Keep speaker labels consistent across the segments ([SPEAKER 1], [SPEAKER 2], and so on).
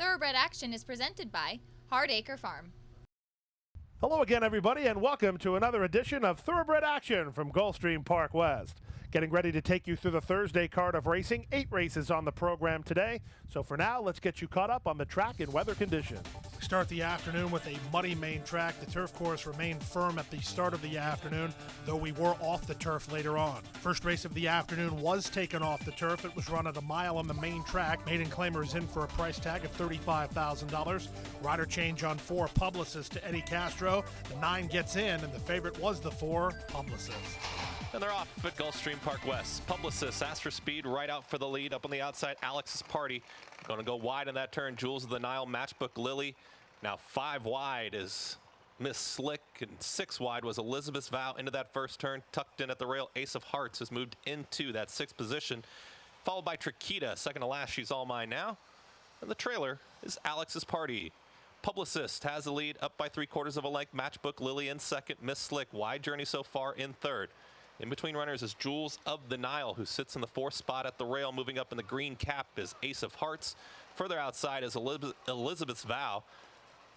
[SPEAKER 1] Thoroughbred Action is presented by Hardacre Farm.
[SPEAKER 2] Hello again, everybody, and welcome to another edition of Thoroughbred Action from Gulfstream Park West. Getting ready to take you through the Thursday card of racing. 8 races on the program today. So for now, let's get you caught up on the track and weather conditions.
[SPEAKER 3] We start the afternoon with a muddy main track. The turf course remained firm at the start of the afternoon, though we were off the turf later on. First race of the afternoon was taken off the turf. It was run at a mile on the main track. Maiden Claimer is in for a price tag of $35,000. Rider change on 4, Publicist to Eddie Castro. The 9 gets in, and the favorite was the 4, Publicist.
[SPEAKER 4] And they're off at Gulfstream Park West. Publicist asked for speed right out for the lead. Up on the outside, Alex's Party. Going to go wide in that turn. Jewels of the Nile, Matchbook Lily. Now 5 wide is Miss Slick, and 6 wide was Elizabeth's Vow into that first turn. Tucked in at the rail, Ace of Hearts has moved into that 6th position. Followed by Triquita, second to last, She's All Mine Now. And the trailer is Alex's Party. Publicist has the lead, up by 3/4 of a length. Matchbook Lily in second. Miss Slick, wide journey so far, in third. In between runners is Jewels of the Nile, who sits in the 4th spot at the rail. Moving up in the green cap is Ace of Hearts. Further outside is Elizabeth's Vow.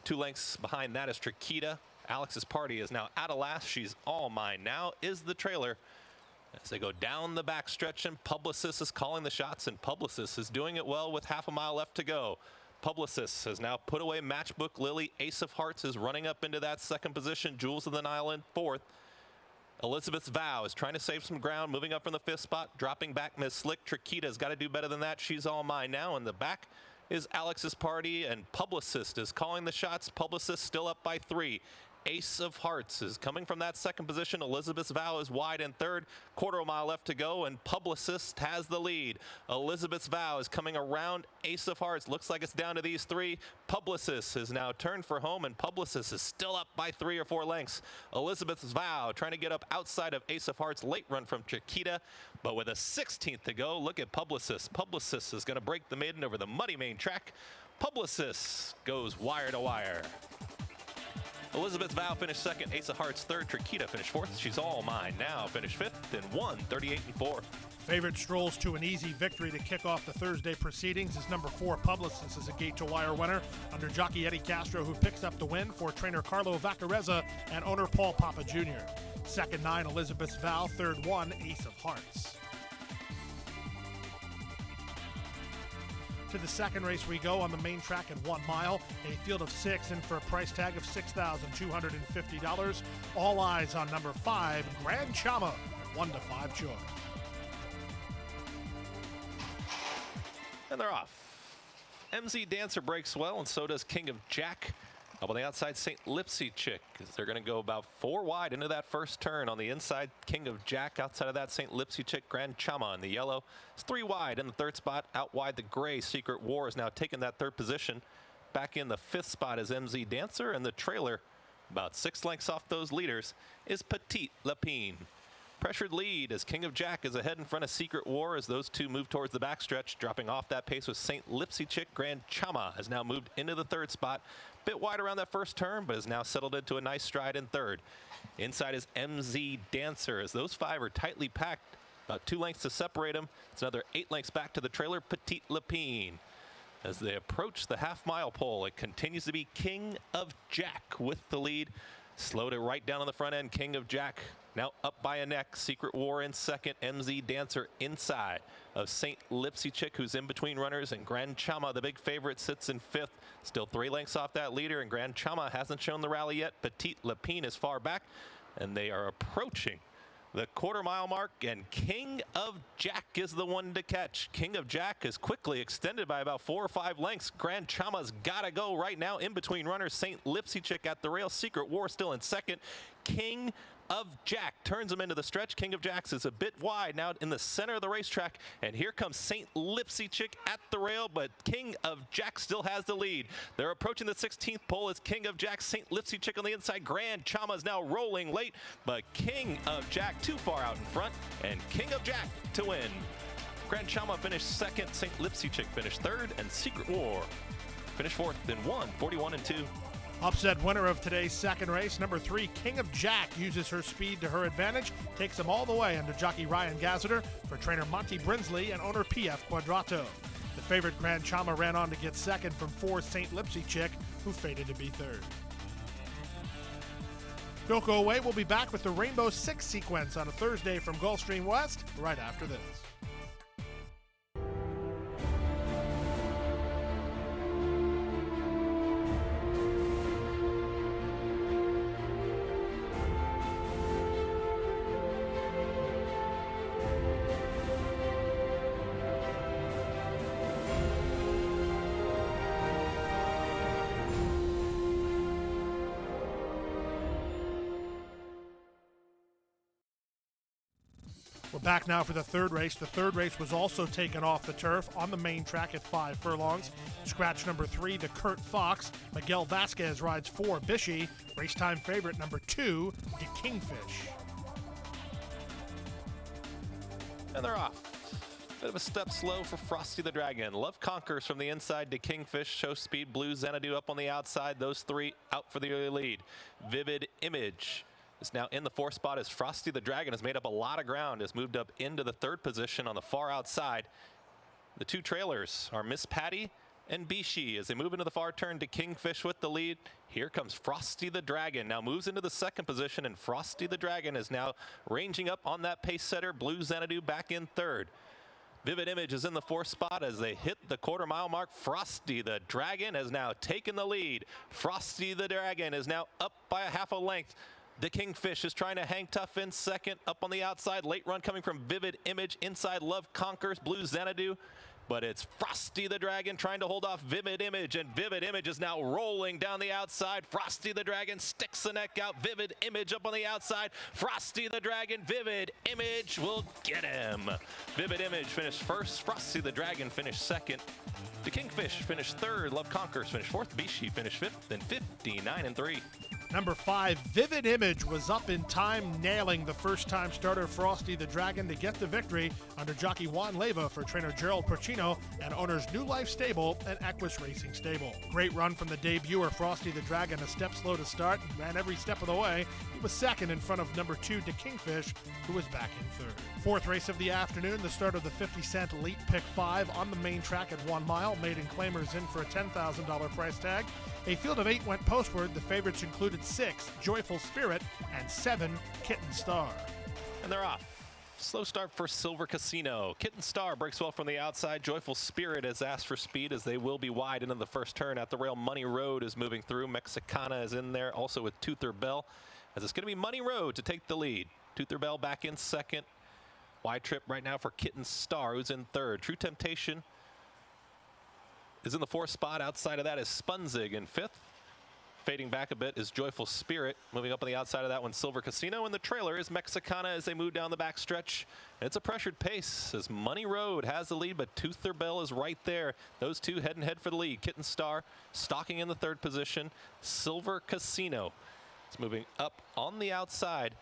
[SPEAKER 4] 2 lengths behind that is Triquita. Alex's Party is now out of last. She's All Mine Now is the trailer. As they go down the backstretch, and Publicist is calling the shots, and Publicist is doing it well with half a mile left to go. Publicist has now put away Matchbook Lily. Ace of Hearts is running up into that 2nd position. Jewels of the Nile in 4th. Elizabeth's Vow is trying to save some ground, moving up from the 5th spot, dropping back Miss Slick. Triquita's got to do better than that. She's All Mine Now. In the back is Alex's Party, and Publicist is calling the shots. Publicist still up by 3. Ace of Hearts is coming from that 2nd position. Elizabeth's Vow is wide in 3rd. 1/4 mile left to go, and Publicist has the lead. Elizabeth's Vow is coming around Ace of Hearts. Looks like it's down to these 3. Publicist has now turned for home, and Publicist is still up by 3 or 4 lengths. Elizabeth's Vow trying to get up outside of Ace of Hearts. Late run from Chiquita, but with a 16th to go, look at Publicist. Publicist is going to break the maiden over the muddy main track. Publicist goes wire to wire. Elizabeth's Vow finished 2nd, Ace of Hearts 3rd, Triquita finished 4th. She's All Mine Now finished 5th in 1:38.4.
[SPEAKER 3] Favorite strolls to an easy victory to kick off the Thursday proceedings is number 4, Publicist, is a gate-to-wire winner under jockey Eddie Castro, who picks up the win for trainer Carlo Vaccarezza and owner Paul Papa Jr. Second 9, Elizabeth's Vow. Third 1, Ace of Hearts. To the second race we go on the main track at 1 mile. A field of 6 in for a price tag of $6,250. All eyes on number 5, Grand Chama, 1-5 choice.
[SPEAKER 4] And they're off. MZ Dancer breaks well, and so does King of Jack. Up on the outside, St. Lipsy Chick, as they're going to go about 4 wide into that first turn. On the inside, King of Jack. Outside of that, St. Lipsy Chick, Grand Chama in the yellow. It's 3 wide in the 3rd spot. Out wide, the gray Secret War is now taking that 3rd position. Back in the 5th spot is MZ Dancer, and the trailer, about 6 lengths off those leaders, is Petite Lapine. Pressured lead as King of Jack is ahead in front of Secret War as those 2 move towards the backstretch. Dropping off that pace with St. Lipsy Chick. Grand Chama has now moved into the 3rd spot. Bit wide around that first turn, but has now settled into a nice stride in 3rd. Inside is MZ Dancer as those 5 are tightly packed. About 2 lengths to separate them. It's another 8 lengths back to the trailer, Petite Lapine. As they approach the half-mile pole, it continues to be King of Jack with the lead. Slowed it right down on the front end. King of Jack now up by a neck. Secret War in 2nd. MZ Dancer inside of St. Lipsy Chick, who's in between runners, and Grand Chama, the big favorite, sits in 5th. Still 3 lengths off that leader, and Grand Chama hasn't shown the rally yet. Petite Lapine is far back, and they are approaching the 1/4 mile mark, and King of Jack is the one to catch. King of Jack is quickly extended by about 4 or 5 lengths. Grand Chama's got to go right now in between runners. St. Lipsy Chick at the rail. Secret War still in 2nd. King of Jack turns him into the stretch. King of Jack's is a bit wide now in the center of the racetrack, and here comes St. Lipsy Chick at the rail, but King of Jack still has the lead. They're approaching the 16th pole as King of Jack. St. Lipsy Chick on the inside. Grand Chama is now rolling late, but King of Jack too far out in front, and King of Jack to win. Grand Chama finished 2nd, St. Lipsy Chick finished 3rd, and Secret War finished 4th in 1:41.2.
[SPEAKER 3] Upset winner of today's second race, number 3, King of Jack, uses her speed to her advantage, takes him all the way under jockey Ryan Gazziter for trainer Monty Brinsley and owner PF Quadrato. The favorite Grand Chama ran on to get second from 4 St. Lipsy Chick, who faded to be third. Don't go away. We'll be back with the Rainbow Six sequence on a Thursday from Gulfstream West right after this. We're back now for the third race. The third race was also taken off the turf on the main track at 5 furlongs. Scratch number 3, the Kurt Fox. Miguel Vasquez rides 4, Bishy. Race time favorite number 2, the Kingfish.
[SPEAKER 4] And they're off. Bit of a step slow for Frosty the Dragon. Love Conquers from the inside to Kingfish. Show Speed, Blue Xanadu up on the outside. Those 3 out for the early lead. Vivid Image is now in the 4th spot as Frosty the Dragon has made up a lot of ground, has moved up into the 3rd position on the far outside. The 2 trailers are Miss Patty and Bishi as they move into the far turn to Kingfish with the lead. Here comes Frosty the Dragon, now moves into the 2nd position, and Frosty the Dragon is now ranging up on that pace setter. Blue Xanadu back in 3rd. Vivid Image is in the 4th spot as they hit the quarter-mile mark. Frosty the Dragon has now taken the lead. Frosty the Dragon is now up by a half a length. The Kingfish is trying to hang tough in 2nd. Up on the outside, late run coming from Vivid Image. Inside, Love Conquers, Blue Xanadu. But it's Frosty the Dragon trying to hold off Vivid Image, and Vivid Image is now rolling down the outside. Frosty the Dragon sticks the neck out. Vivid Image up on the outside. Frosty the Dragon, Vivid Image will get him. Vivid Image finished 1st. Frosty the Dragon finished 2nd. The Kingfish finished 3rd. Love Conquers finished 4th. Bishi finished 5th, and 59-3.
[SPEAKER 3] Number 5, Vivid Image, was up in time, nailing the first-time starter Frosty the Dragon to get the victory under jockey Juan Leyva for trainer Gerald Porcino and owners New Life Stable and Equus Racing Stable. Great run from the debuter Frosty the Dragon, a step slow to start, and ran every step of the way. He was 2nd in front of number 2, the Kingfish, who was back in 3rd. 4th race of the afternoon, the start of the 50-cent Late Pick 5 on the main track at 1 mile. Maiden claimers in for a $10,000 price tag. A field of 8 went postward. The favorites included 6, Joyful Spirit, and 7, Kitten Star.
[SPEAKER 4] And they're off. Slow start for Silver Casino. Kitten Star breaks well from the outside. Joyful Spirit has asked for speed as they will be wide into the first turn. At the rail, Money Road is moving through. Mexicana is in there, also with Toother Bell, as it's going to be Money Road to take the lead. Toother Bell back in 2nd. Wide trip right now for Kitten Star, who's in 3rd. True Temptation is in the 4th spot. Outside of that is Spunzig in 5th. Fading back a bit is Joyful Spirit. Moving up on the outside of that one, Silver Casino. And the trailer is Mexicana as they move down the back stretch. And it's a pressured pace as Money Road has the lead, but Toother Bell is right there. Those 2 head and head for the lead. Kitten Star stalking in the 3rd position. Silver Casino is moving up on the outside.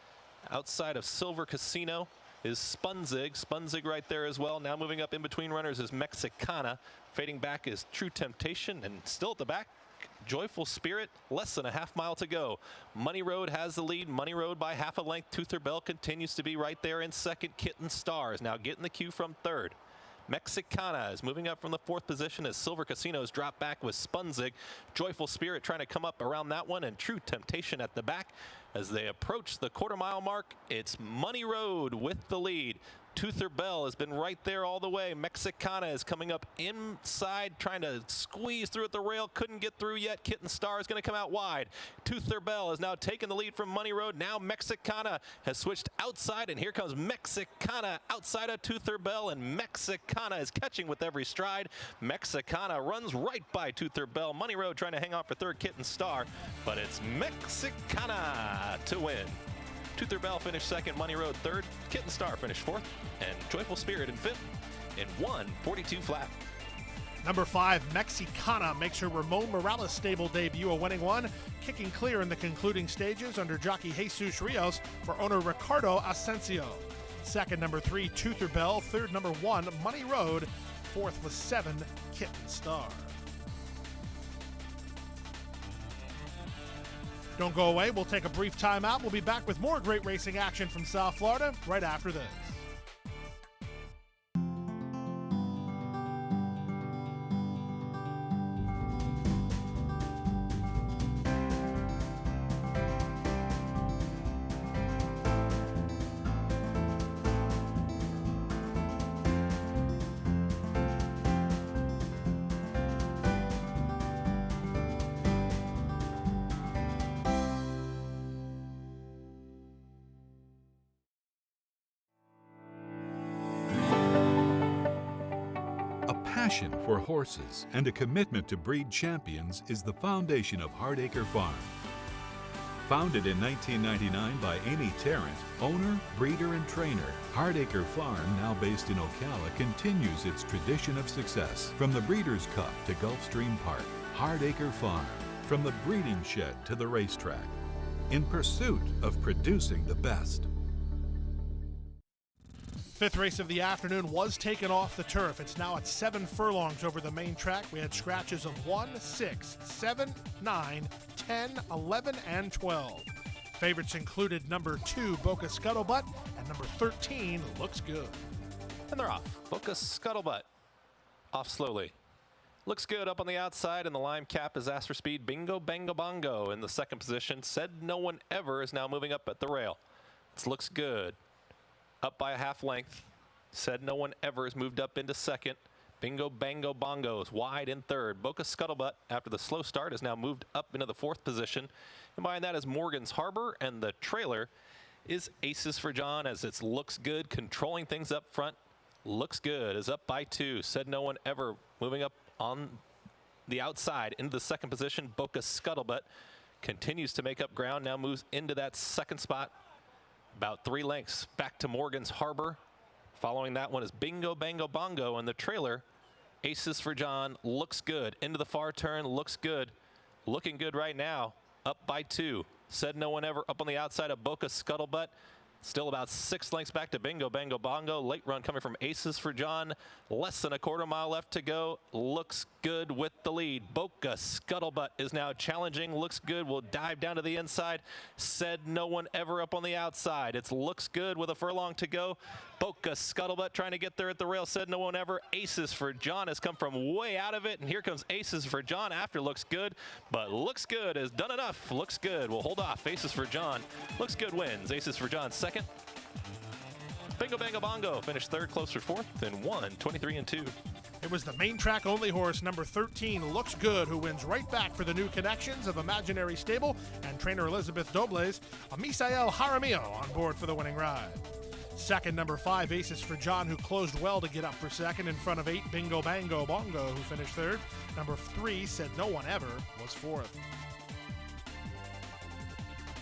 [SPEAKER 4] Outside of Silver Casino is Spunzig. Spunzig right there as well. Now moving up in between runners is Mexicana. Fading back is True Temptation, and still at the back, Joyful Spirit. Less than a half mile to go. Money Road has the lead. Money Road by half a length. Toother Bell continues to be right there in 2nd. Kitten Star is now getting the cue from 3rd. Mexicana is moving up from the 4th position as Silver Casino's drop back with Spunzig. Joyful Spirit trying to come up around that one, and True Temptation at the back. As they approach the quarter-mile mark, it's Money Road with the lead. Toother Bell has been right there all the way. Mexicana is coming up inside, trying to squeeze through at the rail. Couldn't get through yet. Kitten Star is going to come out wide. Toother Bell has now taken the lead from Money Road. Now Mexicana has switched outside, and here comes Mexicana outside of Toother Bell, and Mexicana is catching with every stride. Mexicana runs right by Toother Bell. Money Road trying to hang on for 3rd, Kitten Star, but it's Mexicana to win. Toother Bell finished 2nd, Money Road 3rd, Kitten Star finished 4th, and Joyful Spirit in 5th in 1:42 flat.
[SPEAKER 3] Number 5, Mexicana, makes her Ramon Morales stable debut, a winning one, kicking clear in the concluding stages under jockey Jesus Rios for owner Ricardo Asensio. 2nd, number 3, Toother Bell. 3rd, number 1, Money Road. 4th was 7, Kitten Star. Don't go away. We'll take a brief time out. We'll be back with more great racing action from South Florida right after this.
[SPEAKER 5] passion for horses and a commitment to breed champions is the foundation of Hardacre Farm. Founded in 1999 by Amy Tarrant, owner, breeder, and trainer, Hardacre Farm, now based in Ocala, continues its tradition of success. From the Breeders' Cup to Gulfstream Park, Hardacre Farm, from the breeding shed to the racetrack, in pursuit of producing the best.
[SPEAKER 3] Fifth race of the afternoon was taken off the turf. It's now at 7 furlongs over the main track. We had scratches of 1, 6, 7, 9, 10, 11, and 12. Favorites included number 2, Boca Scuttlebutt, and number 13, Looks Good.
[SPEAKER 4] And they're off. Boca Scuttlebutt off slowly. Looks Good up on the outside, and the lime cap is asked for speed. Bingo Bango Bongo in the second position. Said No One Ever is now moving up at the rail. It Looks Good up by a half length. Said No One Ever has moved up into second. Bingo Bango Bongo is wide in third. Boca Scuttlebutt, after the slow start, has now moved up into the fourth position. And behind that is Morgan's Harbor, and the trailer is Aces for John as it Looks Good, controlling things up front. Looks Good is up by 2. Said No One Ever moving up on the outside into the second position. Boca Scuttlebutt continues to make up ground, now moves into that second spot. About 3 lengths back to Morgan's Harbor. Following that one is Bingo Bango Bongo, and the trailer, Aces for John, Looks Good. Into the far turn, Looks Good. Looking good right now, up by 2. Said No One Ever up on the outside of Boca Scuttlebutt. Still about 6 lengths back to Bingo Bango Bongo. Late run coming from Aces for John. Less than a quarter mile left to go. Looks Good with the lead. Boca Scuttlebutt is now challenging. Looks Good will dive down to the inside. Said No One Ever up on the outside. It's Looks Good with a furlong to go. Boca Scuttlebutt trying to get there at the rail. Said No One Ever. Aces for John has come from way out of it, and here comes Aces for John after Looks Good, but Looks Good has done enough. Looks Good will hold off Aces for John. Looks Good wins. Aces for John second. Bingo Bango Bongo finished third, closer fourth, and won 23-2.
[SPEAKER 3] It was the main track only horse, number 13, Looks Good, who wins right back for the new connections of Imaginary Stable and trainer Elizabeth Dobles. Misael Jaramillo on board for the winning ride. Second, number 5, Aces for John, who closed well to get up for second in front of 8, Bingo Bango Bongo, who finished third. Number 3, Said No One Ever, was fourth.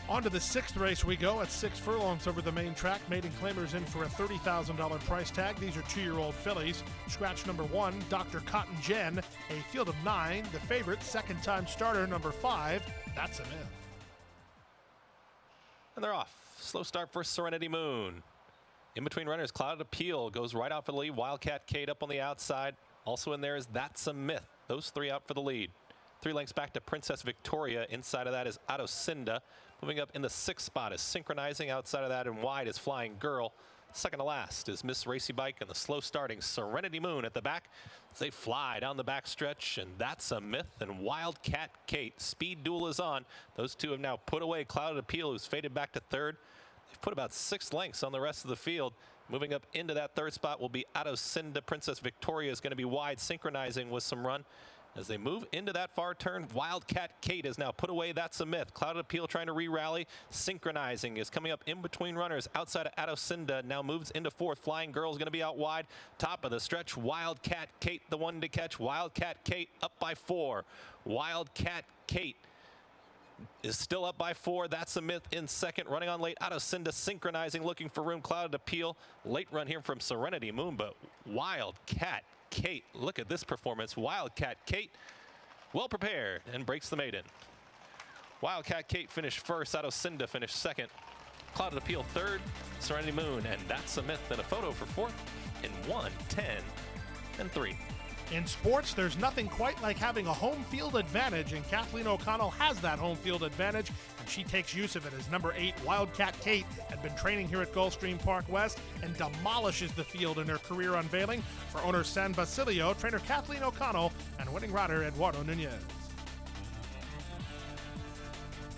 [SPEAKER 3] On to the 6th race we go at 6 furlongs over the main track. Maiden claimers in for a $30,000 price tag. These are 2-year-old fillies. Scratch number 1, Dr. Cotton Jen. A field of 9. The favorite, second-time starter, number 5, That's a Myth.
[SPEAKER 4] And they're off. Slow start for Serenity Moon. In between runners, Clouded Appeal goes right out for the lead. Wildcat Kate up on the outside. Also in there is That's a Myth. Those 3 out for the lead. 3 lengths back to Princess Victoria. Inside of that is Adocinda. Moving up in the 6th spot is Synchronizing. Outside of that and wide is Flying Girl. Second to last is Miss Racy Bike, and the slow starting Serenity Moon at the back as they fly down the back stretch. And That's a Myth and Wildcat Kate. Speed duel is on. Those 2 have now put away Clouded Appeal, who's faded back to third. They've put about 6 lengths on the rest of the field. Moving up into that 3rd spot will be Adocinda. Princess Victoria is going to be wide, Synchronizing with some run. As they move into that far turn, Wildcat Kate has now put away That's a Myth. Clouded Appeal trying to re-rally. Synchronizing is coming up in between runners. Outside of Adocinda, now moves into 4th. Flying Girl is going to be out wide. Top of the stretch, Wildcat Kate, the one to catch. Wildcat Kate up by 4. Wildcat Kate is still up by 4. That's a Myth in second. Running on late, Adocinda Synchronizing, looking for room. Clouded Appeal. Late run here from Serenity Moon, but Wildcat Kate, look at this performance. Wildcat Kate, well prepared, and breaks the maiden. Wildcat Kate finished first. Adocinda finished second. Clouded Appeal third. Serenity Moon, and That's a Myth, and a photo for fourth in 1, 10, and 3.
[SPEAKER 3] In sports, there's nothing quite like having a home field advantage, and Kathleen O'Connell has that home field advantage, and she takes use of it as number 8, Wildcat Kate, had been training here at Gulfstream Park West and demolishes the field in her career unveiling for owner San Basilio, trainer Kathleen O'Connell, and winning rider Eduardo Nunez.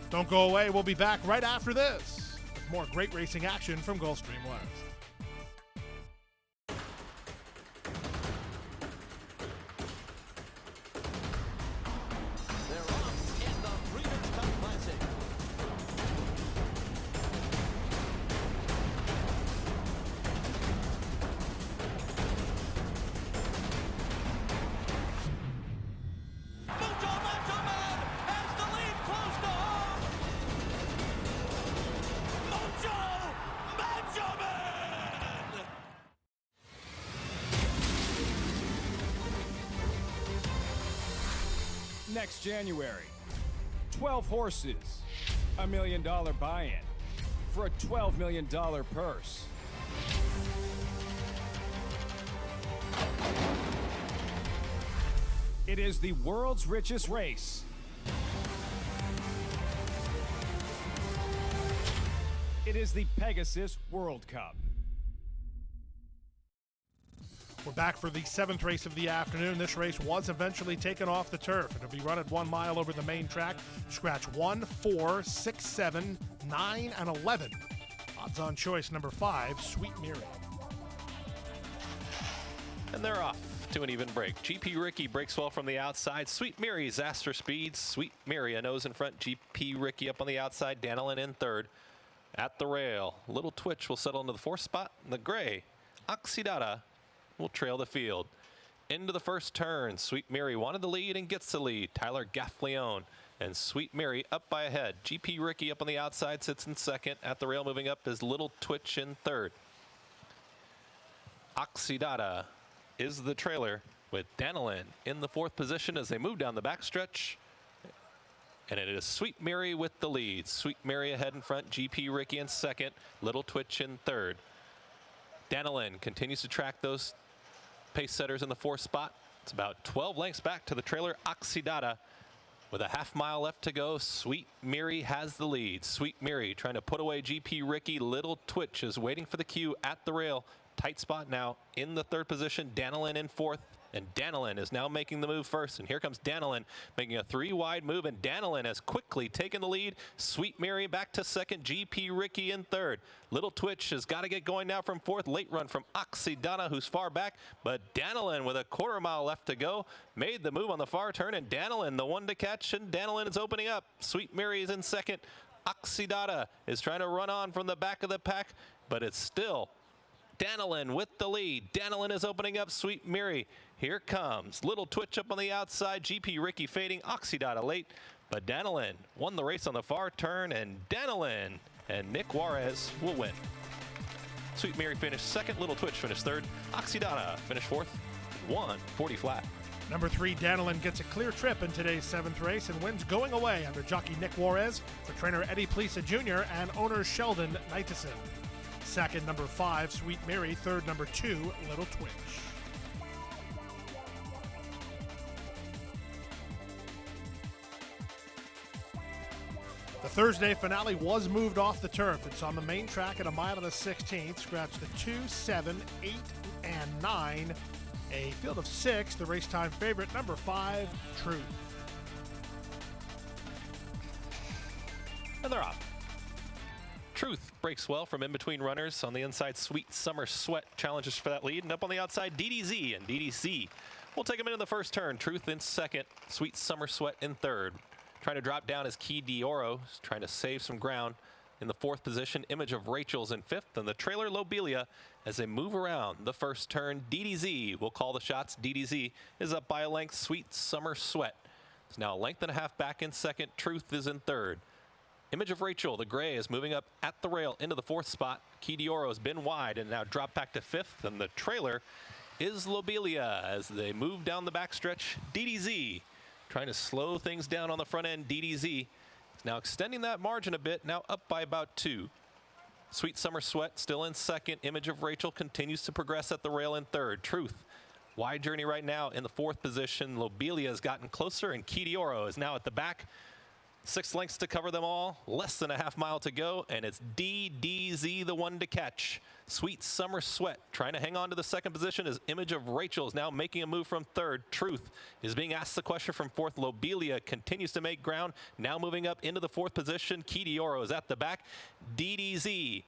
[SPEAKER 3] Don't go away, we'll be back right after this with more great racing action from Gulfstream West.
[SPEAKER 6] next January. 12 horses, $1 million buy-in for a $12 million purse. It is the world's richest race. It is the Pegasus World Cup.
[SPEAKER 3] We're back for the 7th race of the afternoon. This race was eventually taken off the turf. It'll be run at 1 mile over the main track. Scratch 1, 4, 6, 7, 9, and 11. Odds on choice number 5, Sweet Mary.
[SPEAKER 4] And they're off to an even break. GP Ricky breaks well from the outside. Sweet Mary's asked for speed. Sweet Mary, a nose in front. GP Ricky up on the outside. Danilin in third. At the rail, Little Twitch will settle into the 4th spot. And the gray, Oxidata, will trail the field. Into the first turn, Sweet Mary wanted the lead and gets the lead. Tyler Gaffleone and Sweet Mary up by a head. GP Ricky up on the outside sits in second. At the rail moving up is Little Twitch in third. Oxidata is the trailer with Danilin in the 4th position as they move down the backstretch. And it is Sweet Mary with the lead. Sweet Mary ahead in front. GP Ricky in second. Little Twitch in third. Danilin continues to track those pace setters in the 4th spot. It's about 12 lengths back to the trailer Oxidata. With a half-mile left to go, Sweet Mary has the lead. Sweet Mary trying to put away GP Ricky. Little Twitch is waiting for the cue at the rail. Tight spot now in the 3rd position. Danilin in 4th. And Danilin is now making the move first. And here comes Danilin making a 3-wide move. And Danilin has quickly taken the lead. Sweet Mary back to second. GP Ricky in third. Little Twitch has got to get going now from 4th. Late run from Oxidata, who's far back. But Danilin with a 1/4 mile left to go made the move on the far turn. And Danilin, the one to catch. And Danilin is opening up. Sweet Mary is in second. Oxidata is trying to run on from the back of the pack. But it's still Danilin with the lead. Danilin is opening up Sweet Mary. Here comes Little Twitch up on the outside. GP Ricky fading. Oxidata late. But Danilin won the race on the far turn. And Danilin and Nick Juarez will win. Sweet Mary finished second. Little Twitch finished third. Oxidata finished 4th. 1:40 flat.
[SPEAKER 3] Number 3, Danilin gets a clear trip in today's 7th race and wins going away under jockey Nick Juarez for trainer Eddie Plisa Jr. and owner Sheldon Knighton. Second, number 5, Sweet Mary. Third, number 2, Little Twitch. The Thursday finale was moved off the turf. It's on the main track at 1 mile and 1/16. Scratch the 2, 7, 8, and 9. A field of 6. The race time favorite, number 5, Truth.
[SPEAKER 4] And they're off. Truth breaks well from in between runners. On the inside, Sweet Summer Sweat challenges for that lead. And up on the outside, DDZ. And DDZ will take him into the first turn. Truth in second. Sweet Summer Sweat in third. Trying to drop down is Key Dioro. Trying to save some ground in the 4th position. Image of Rachel's in 5th. And the trailer Lobelia as they move around the first turn. DDZ will call the shots. DDZ is up by a length. Sweet Summer Sweat is now a length and a half back in second. Truth is in third. Image of Rachel, the gray, is moving up at the rail into the 4th spot. Key Dioro has been wide and now dropped back to 5th. And the trailer is Lobelia as they move down the backstretch. DDZ trying to slow things down on the front end. DDZ is now extending that margin a bit, now up by about 2. Sweet Summer Sweat still in second. Image of Rachel continues to progress at the rail in third. Truth, wide journey right now in the 4th position. Lobelia has gotten closer and Key Dioro is now at the back. 6 lengths to cover them all, less than a half mile to go, and it's DDZ the one to catch. Sweet Summer Sweat trying to hang on to the second position as Image of Rachel is now making a move from third. Truth is being asked the question from 4th. Lobelia continues to make ground, now moving up into the 4th position. Key Dioro is at the back. DDZ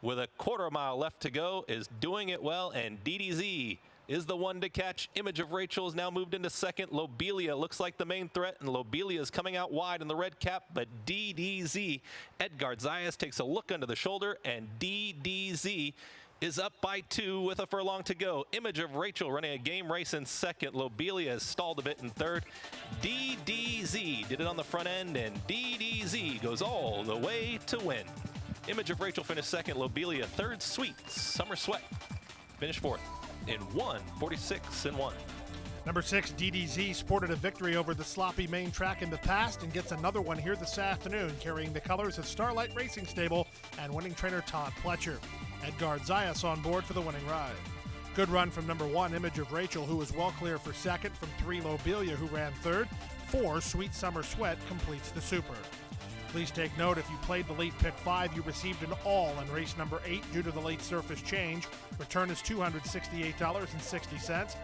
[SPEAKER 4] with a 1/4 mile left to go is doing it well, and DDZ is the one to catch. Image of Rachel is now moved into second. Lobelia looks like the main threat, and Lobelia is coming out wide in the red cap, but DDZ, Edgar Zayas takes a look under the shoulder, and DDZ is up by 2 with a furlong to go. Image of Rachel running a game race in second. Lobelia has stalled a bit in third. DDZ did it on the front end, and DDZ goes all the way to win. Image of Rachel finished second. Lobelia third. Sweet Summer Sweat finished 4th. In 1:46 and 1.
[SPEAKER 3] Number 6, DDZ, sported a victory over the sloppy main track in the past and gets another one here this afternoon, carrying the colors of Starlight Racing Stable and winning trainer Todd Pletcher. Edgar Zayas on board for the winning ride. Good run from number 1, Image of Rachel, who was well clear for second, from 3, Lobelia, who ran third. 4, Sweet Summer Sweat completes the super. Please take note, if you played the late pick 5, you received an all in race number 8 due to the late surface change. Return is $268.60.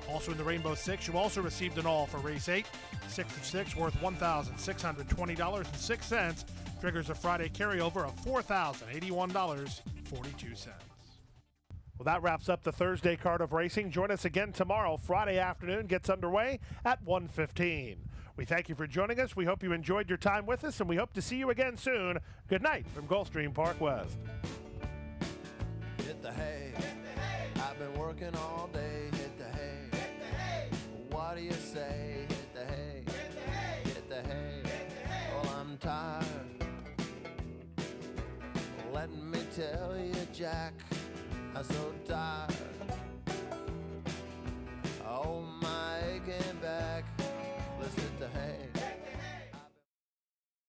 [SPEAKER 3] Also in the Rainbow 6, you also received an all for race 8. 6 of 6 worth $1,620.06. Triggers a Friday carryover of $4,081.42.
[SPEAKER 2] Well, that wraps up the Thursday card of racing. Join us again tomorrow. Friday afternoon gets underway at 1:15. We thank you for joining us. We hope you enjoyed your time with us, and we hope to see you again soon. Good night from Gulfstream Park West.
[SPEAKER 7] Hit the hay. I've been working all day. Hit the hay. What do you say? Hit the hay. Hit the hay. Well, I'm tired. Let me tell you, Jack, I'm so tired.